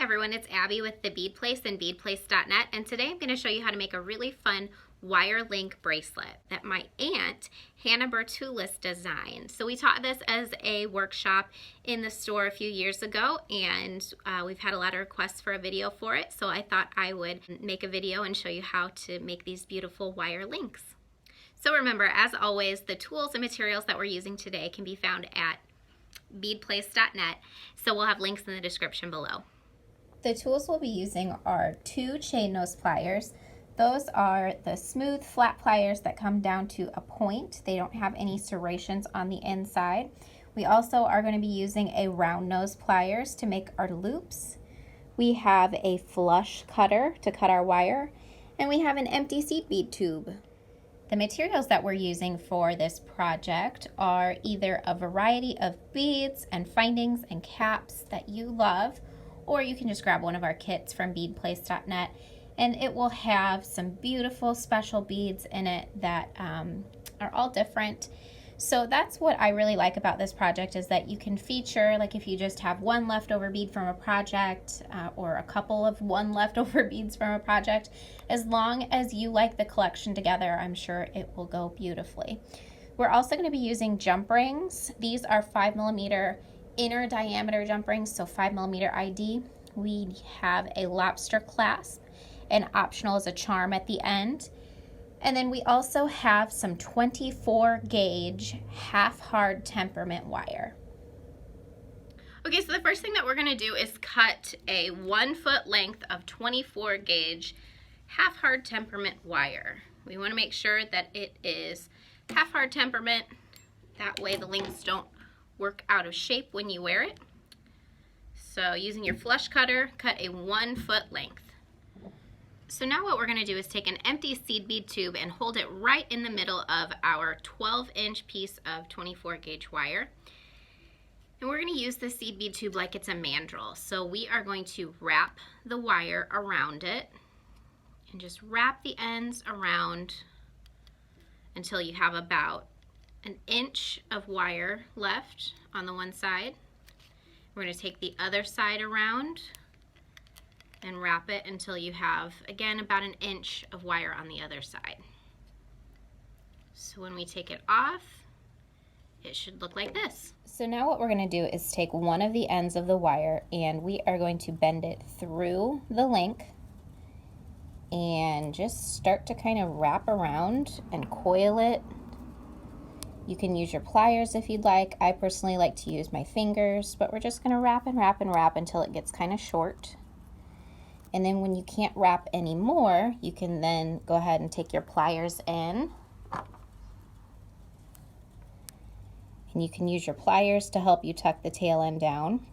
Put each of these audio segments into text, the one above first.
everyone, it's Abby with the Bead Place and beadplace.net, and today I'm going to show you how to make a really fun wire link bracelet that my aunt Hannah Bertulis designed. So we taught this as a workshop in the store a few years ago, and we've had a lot of requests for a video for it, so I thought I would make a video and show you how to make these beautiful wire links. So remember, as always, the tools and materials that we're using today can be found at beadplace.net, so we'll have links in the description below. The tools we'll be using are 2 chain nose pliers. Those are the smooth flat pliers that come down to a point. They don't have any serrations on the inside. We also are going to be using a round nose pliers to make our loops. We have a flush cutter to cut our wire, and we have an empty seed bead tube. The materials that we're using for this project are either a variety of beads and findings and caps that you love, or you can just grab one of our kits from beadplace.net, and it will have some beautiful special beads in it that are all different. So that's what I really like about this project, is that you can feature, like if you just have one leftover bead from a project or a couple of one leftover beads from a project, as long as you like the collection together, I'm sure it will go beautifully. We're also going to be using jump rings. These are 5mm inner diameter jump rings, so 5mm ID. We have a lobster clasp, and optional is a charm at the end. And then we also have some 24 gauge half hard temperament wire. Okay, so the first thing that we're going to do is cut a 1 foot length of 24 gauge half hard temperament wire. We want to make sure that it is half hard temperament, that way the links don't work out of shape when you wear it. So using your flush cutter, cut a 1 foot length. So now what we're going to do is take an empty seed bead tube and hold it right in the middle of our 12-inch piece of 24 gauge wire. And we're going to use the seed bead tube like it's a mandrel. So we are going to wrap the wire around it and just wrap the ends around until you have about an inch of wire left on the one side. We're going to take the other side around and wrap it until you have, again, about an inch of wire on the other side. So when we take it off, it should look like this. So now what we're going to do is take one of the ends of the wire, and we are going to bend it through the link and just start to kind of wrap around and coil it. You can use your pliers if you'd like. I personally like to use my fingers, but we're just going to wrap and wrap and wrap until it gets kind of short. And then when you can't wrap anymore, you can then go ahead and take your pliers in. And you can use your pliers to help you tuck the tail end down.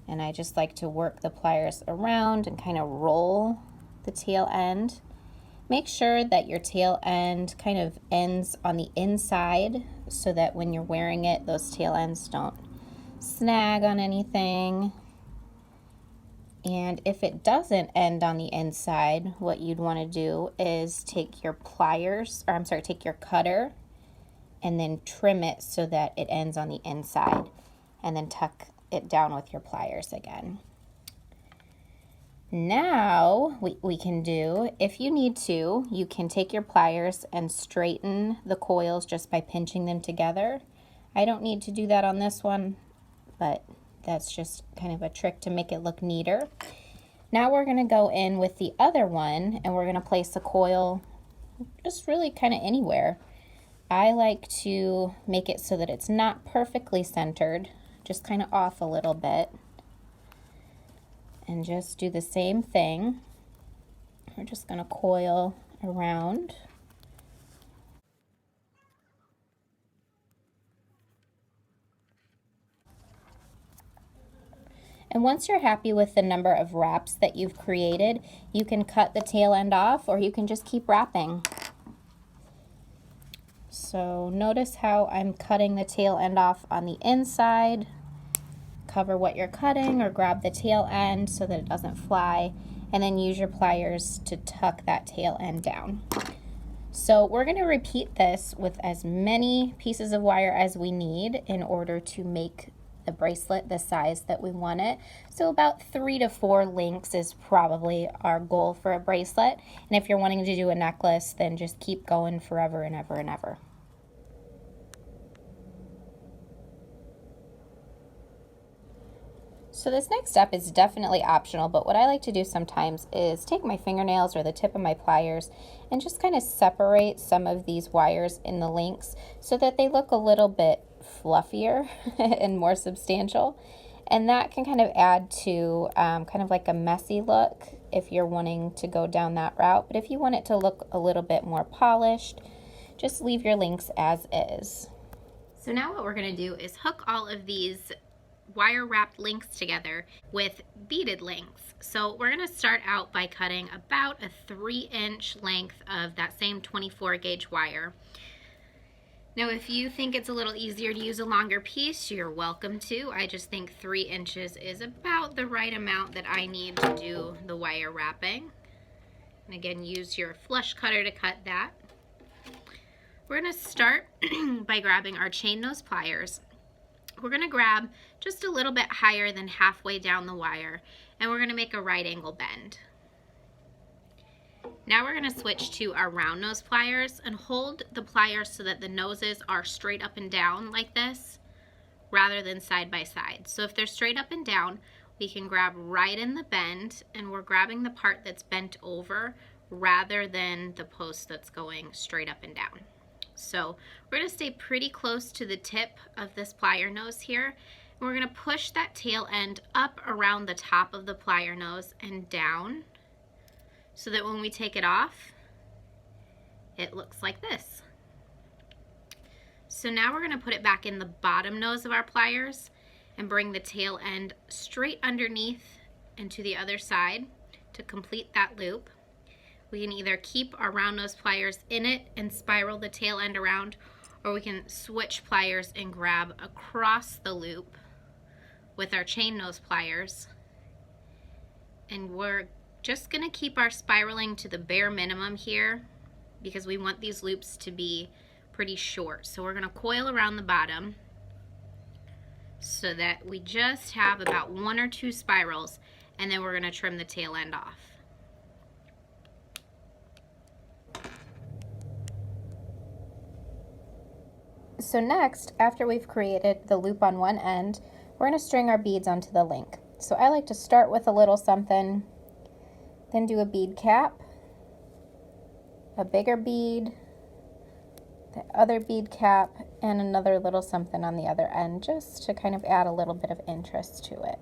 And I just like to work the pliers around and kind of roll the tail end. Make sure that your tail end kind of ends on the inside so that when you're wearing it, those tail ends don't snag on anything. And if it doesn't end on the inside, what you'd want to do is take your take your cutter and then trim it so that it ends on the inside, and then tuck it down with your pliers again. Now, we can do, if you need to, you can take your pliers and straighten the coils just by pinching them together. I don't need to do that on this one, but that's just kind of a trick to make it look neater. Now we're going to go in with the other one, and we're going to place the coil just really kind of anywhere. I like to make it so that it's not perfectly centered, just kind of off a little bit. And just do the same thing. We're just going to coil around. And once you're happy with the number of wraps that you've created, you can cut the tail end off, or you can just keep wrapping. So notice how I'm cutting the tail end off on the inside. Cover what you're cutting, or grab the tail end so that it doesn't fly, and then use your pliers to tuck that tail end down. So we're going to repeat this with as many pieces of wire as we need in order to make the bracelet the size that we want it. So about 3 to 4 links is probably our goal for a bracelet. And if you're wanting to do a necklace, then just keep going forever and ever and ever. So this next step is definitely optional, but what I like to do sometimes is take my fingernails or the tip of my pliers and just kind of separate some of these wires in the links so that they look a little bit fluffier and more substantial. And that can kind of add to kind of like a messy look if you're wanting to go down that route. But if you want it to look a little bit more polished, just leave your links as is. So now what we're going to do is hook all of these wire wrapped links together with beaded links. So we're going to start out by cutting about a 3-inch length of that same 24 gauge wire. Now if you think it's a little easier to use a longer piece, you're welcome to. I just think 3 inches is about the right amount that I need to do the wire wrapping. And again, use your flush cutter to cut that. We're going to start by grabbing our chain nose pliers. We're going to grab just a little bit higher than halfway down the wire, and we're going to make a right angle bend. Now we're going to switch to our round nose pliers and hold the pliers so that the noses are straight up and down like this rather than side by side. So if they're straight up and down, we can grab right in the bend, and we're grabbing the part that's bent over rather than the post that's going straight up and down. So we're going to stay pretty close to the tip of this plier nose here, and we're going to push that tail end up around the top of the plier nose and down so that when we take it off, it looks like this. So now we're going to put it back in the bottom nose of our pliers and bring the tail end straight underneath and to the other side to complete that loop. We can either keep our round nose pliers in it and spiral the tail end around, or we can switch pliers and grab across the loop with our chain nose pliers. And we're just going to keep our spiraling to the bare minimum here because we want these loops to be pretty short. So we're going to coil around the bottom so that we just have about 1 or 2 spirals, and then we're going to trim the tail end off. So next, after we've created the loop on one end, we're going to string our beads onto the link. So I like to start with a little something, then do a bead cap, a bigger bead, the other bead cap, and another little something on the other end, just to kind of add a little bit of interest to it.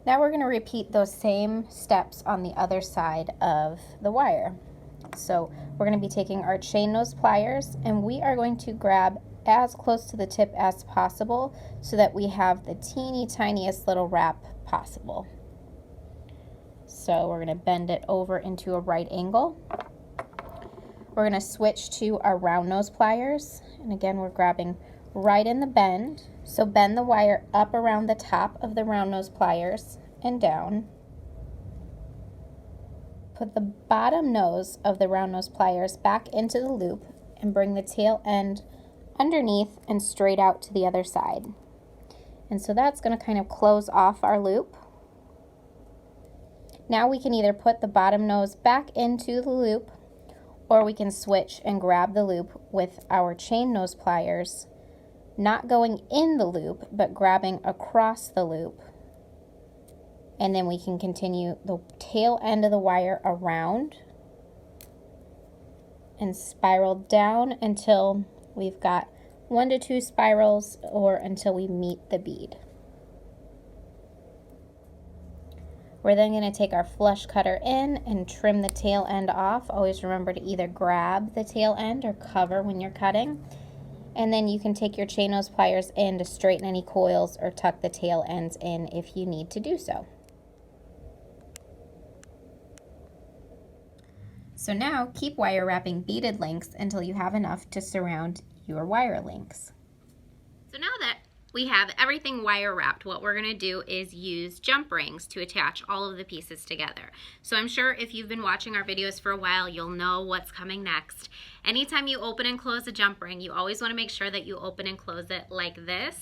Now we're going to repeat those same steps on the other side of the wire. So we're going to be taking our chain nose pliers, and we are going to grab as close to the tip as possible so that we have the teeny tiniest little wrap possible. So we're going to bend it over into a right angle. We're going to switch to our round nose pliers, and again we're grabbing right in the bend. So bend the wire up around the top of the round nose pliers and down. Put the bottom nose of the round nose pliers back into the loop and bring the tail end underneath and straight out to the other side. And so that's going to kind of close off our loop. Now we can either put the bottom nose back into the loop, or we can switch and grab the loop with our chain nose pliers, not going in the loop, but grabbing across the loop. And then we can continue the tail end of the wire around and spiral down until we've got 1 to 2 spirals, or until we meet the bead. We're then going to take our flush cutter in and trim the tail end off. Always remember to either grab the tail end or cover when you're cutting. And then you can take your chain nose pliers in to straighten any coils or tuck the tail ends in if you need to do so. So now keep wire wrapping beaded links until you have enough to surround your wire links. So now that we have everything wire wrapped, what we're going to do is use jump rings to attach all of the pieces together. So I'm sure if you've been watching our videos for a while, you'll know what's coming next. Anytime you open and close a jump ring, you always want to make sure that you open and close it like this,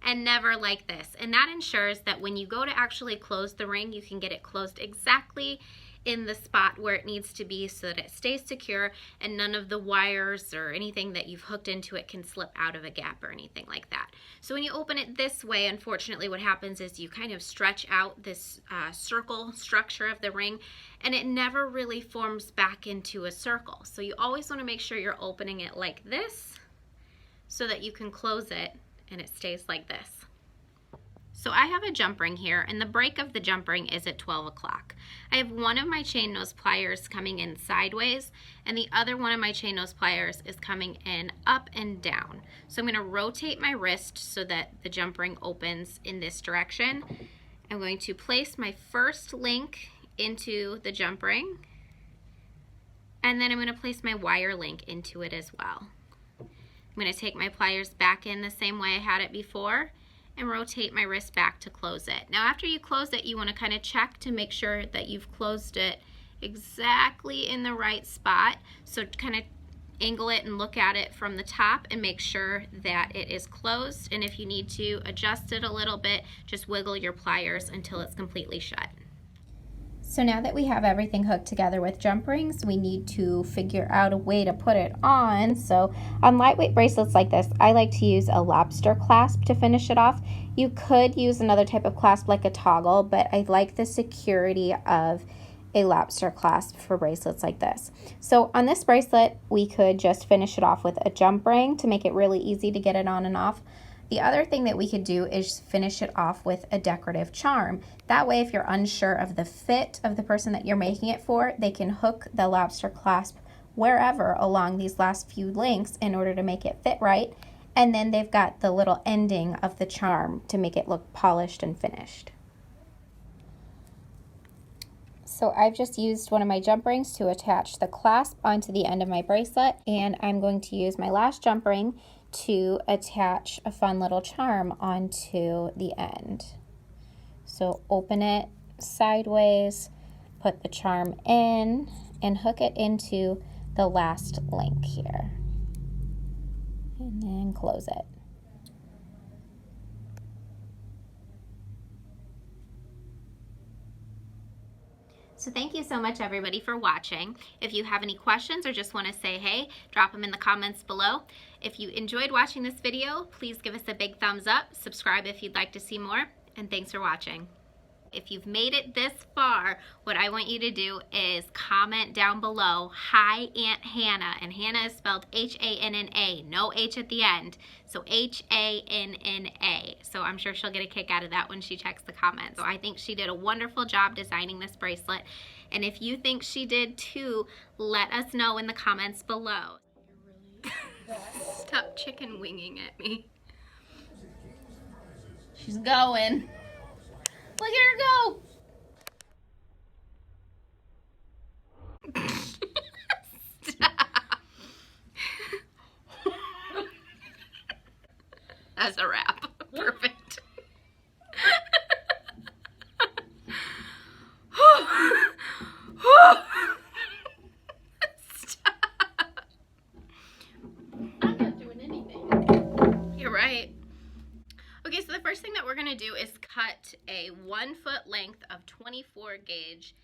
and never like this. And that ensures that when you go to actually close the ring, you can get it closed exactly in the spot where it needs to be so that it stays secure and none of the wires or anything that you've hooked into it can slip out of a gap or anything like that. So when you open it this way, unfortunately what happens is you kind of stretch out this circle structure of the ring, and it never really forms back into a circle. So you always want to make sure you're opening it like this so that you can close it and it stays like this. So I have a jump ring here, and the break of the jump ring is at 12 o'clock. I have one of my chain nose pliers coming in sideways, and the other one of my chain nose pliers is coming in up and down. So I'm going to rotate my wrist so that the jump ring opens in this direction. I'm going to place my first link into the jump ring, and then I'm going to place my wire link into it as well. I'm going to take my pliers back in the same way I had it before and rotate my wrist back to close it. Now after you close it, you want to kind of check to make sure that you've closed it exactly in the right spot. So kind of angle it and look at it from the top and make sure that it is closed. And if you need to adjust it a little bit, just wiggle your pliers until it's completely shut. So now that we have everything hooked together with jump rings, we need to figure out a way to put it on. So on lightweight bracelets like this, I like to use a lobster clasp to finish it off. You could use another type of clasp like a toggle, but I like the security of a lobster clasp for bracelets like this. So on this bracelet, we could just finish it off with a jump ring to make it really easy to get it on and off. The other thing that we could do is finish it off with a decorative charm. That way, if you're unsure of the fit of the person that you're making it for, they can hook the lobster clasp wherever along these last few links in order to make it fit right. And then they've got the little ending of the charm to make it look polished and finished. So I've just used one of my jump rings to attach the clasp onto the end of my bracelet, and I'm going to use my last jump ring to attach a fun little charm onto the end. So open it sideways, put the charm in, and hook it into the last link here. And then close it. So thank you so much everybody for watching. If you have any questions or just want to say hey, drop them in the comments below. If you enjoyed watching this video, please give us a big thumbs up, subscribe if you'd like to see more, and thanks for watching. If you've made it this far, what I want you to do is comment down below, "Hi Aunt Hannah," and Hannah is spelled H-A-N-N-A, no H at the end, so H-A-N-N-A. So I'm sure she'll get a kick out of that when she checks the comments. So I think she did a wonderful job designing this bracelet, and if you think she did too, let us know in the comments below. Stop chicken winging at me. She's going. Look at her go! Stop. That's a wrap. Perfect. Stop. I'm not doing anything. You're right. Okay, so the first thing that we're going to do is cut a 1 foot length of 24 gauge